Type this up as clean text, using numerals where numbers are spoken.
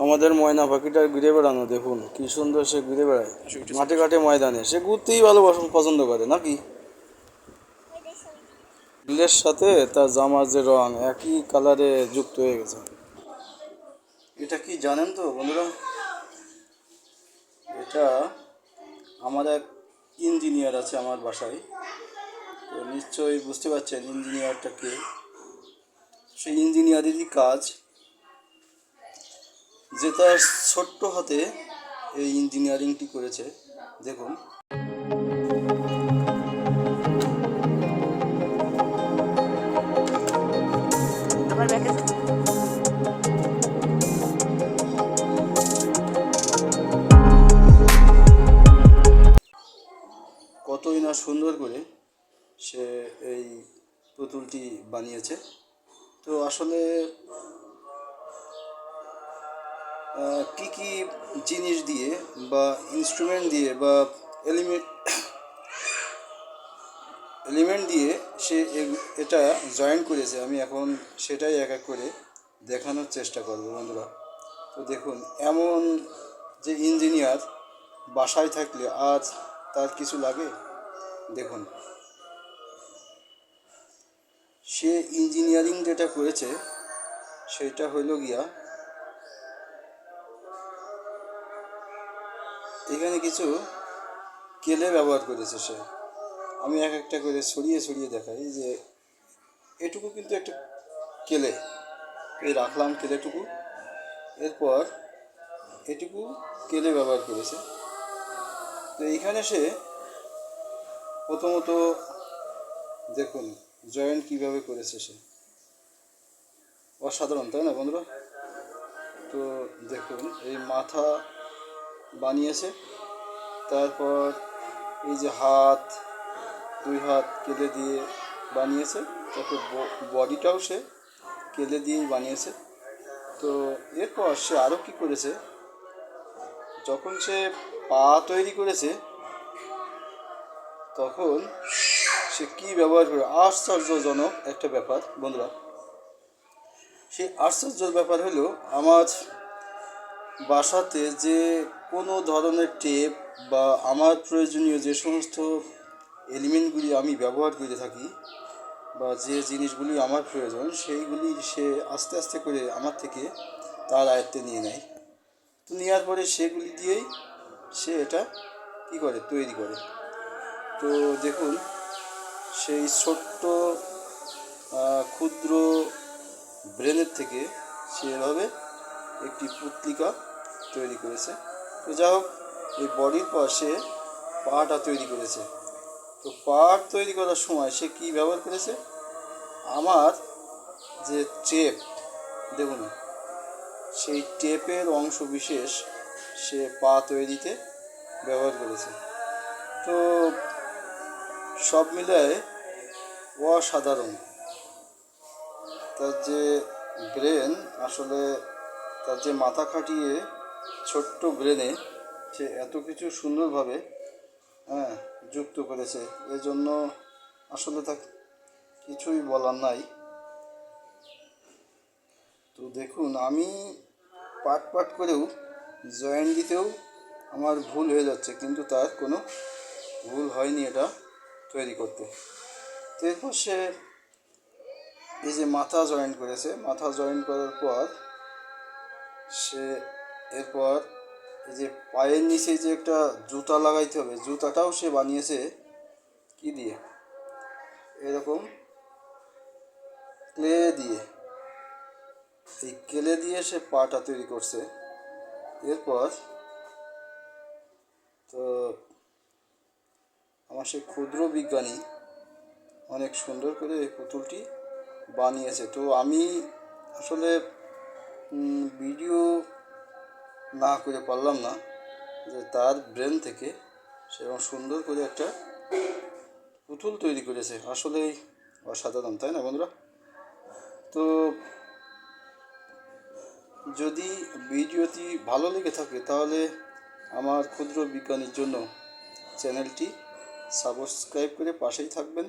আমাদের ময়না পাখিটা ঘুরে বেড়ানো দেখুন কি সুন্দর সে ঘুরে বেড়ায় মাঠে ঘাটে ময়দানে, সে ঘুরতেই ভালো পছন্দ করে নাকি। বিলের সাথে তার জামার যে রং একই কালারে যুক্ত হয়ে গেছে। এটা কি জানেন তো বন্ধুরা, এটা আমার এক ইঞ্জিনিয়ার আছে আমার বাসায়, তো নিশ্চয়ই বুঝতে পারছেন ইঞ্জিনিয়ারটা কে। সেই ইঞ্জিনিয়ারেরই কাজ যে তার ছোট্ট হাতে এই ইঞ্জিনিয়ারিংটি করেছে। দেখুন কতই না সুন্দর করে সে এই পুতুলটি বানিয়েছে। তো আসলে কি কি জিনিস দিয়ে বা ইনস্ট্রুমেন্ট দিয়ে বা এলিমেন্ট দিয়ে সে এটা জয়েন করেছে, আমি এখন সেটাই এক এক করে দেখানোর চেষ্টা করব বন্ধুরা। তো দেখুন, এমন যে ইঞ্জিনিয়ার বাসায় থাকলে আর তার কিছু লাগে। দেখুন সে ইঞ্জিনিয়ারিং যেটা করেছে সেটা হইল গিয়া এখানে কিছু কেলে ব্যবহার করেছে সে। আমি এক একটা করে সরিয়ে সরিয়ে দেখাই যে এটুকু কিন্তু একটা কেলে, এই রাখলাম কেলেটুকু, এরপর এটুকু কেলে ব্যবহার করেছে। তো এইখানে সে প্রথমত দেখুন জয়েন্ট কীভাবে করেছে সে, অসাধারণ তাই না বন্ধুরা। তো দেখুন এই মাথা বানিয়েছে, তারপর এই যে হাত, দুই হাত কেলে দিয়ে বানিয়েছে, তারপর বডিটাও সে কেলে দিয়েই বানিয়েছে। তো এরপর সে আরও কী করেছে, যখন সে পা তৈরি করেছে তখন সে কী ব্যবহার করে, আশ্চর্যজনক একটা ব্যাপার বন্ধুরা। সেই আশ্চর্য ব্যাপার হলো আমার বাসাতে যে কোনো ধরনের টেপ বা আমার প্রয়োজনীয় যে সমস্ত এলিমেন্টগুলি আমি ব্যবহার করে থাকি বা যে জিনিসগুলি আমার প্রয়োজন সেইগুলি সে আস্তে আস্তে করে আমার থেকে তার আয়ত্তে নিয়ে নেয়। তো নেওয়ার পরে সেগুলি দিয়েই সে এটা কী করে, তৈরি করে। তো দেখুন সেই ছোট্ট ক্ষুদ্র ব্রেনের থেকে সে এভাবে একটি পুতলিকা তৈরি করেছে। তো যা হোক, এই বডির পর সে পাটা তৈরি করেছে। তো পাট তৈরি করার সময় সে কী ব্যবহার করেছে, আমার যে টেপ দেখুন সেই টেপের অংশ বিশেষ সে পা তৈরিতে ব্যবহার করেছে। তো সব মিলায় অসাধারণ তার যে ব্রেন, আসলে তার যে মাথা খাটিয়ে ছোট্ট ব্রেনে সে এত কিছু সুন্দরভাবে যুক্ত করেছে, এজন্য আসলে তা কিছুই বলার নাই। তো দেখুন আমি পাট পাট করেও জয়েন দিতেও আমার ভুল হয়ে যাচ্ছে, কিন্তু তার কোনো ভুল হয়নি এটা তৈরি করতে। তো এরপর সে এই যে মাথা জয়েন করেছে, মাথা জয়েন করার পর সে এরপর এই যে পায়ের নিচে যে একটা জুতা লাগাইতে হবে, জুতাটাও সে বানিয়েছে কি দিয়ে, এরকম ক্লে দিয়ে, এই ক্লে দিয়ে সে পাটা তৈরি করছে। এরপর তো আমার সেই ক্ষুদ্র বিজ্ঞানী অনেক সুন্দর করে এই পুতুলটি বানিয়েছে। তো আমি আসলে ভিডিও না করে পারলাম না যে তার ব্রেন থেকে সেরকম সুন্দর করে একটা পুতুল তৈরি করেছে। আসলেই অসাধারণ তাই না বন্ধুরা। তো যদি ভিডিওটি ভালো লেগে থাকে তাহলে আমার ক্ষুদ্র বিজ্ঞানীর জন্য চ্যানেলটি সাবস্ক্রাইব করে পাশেই থাকবেন।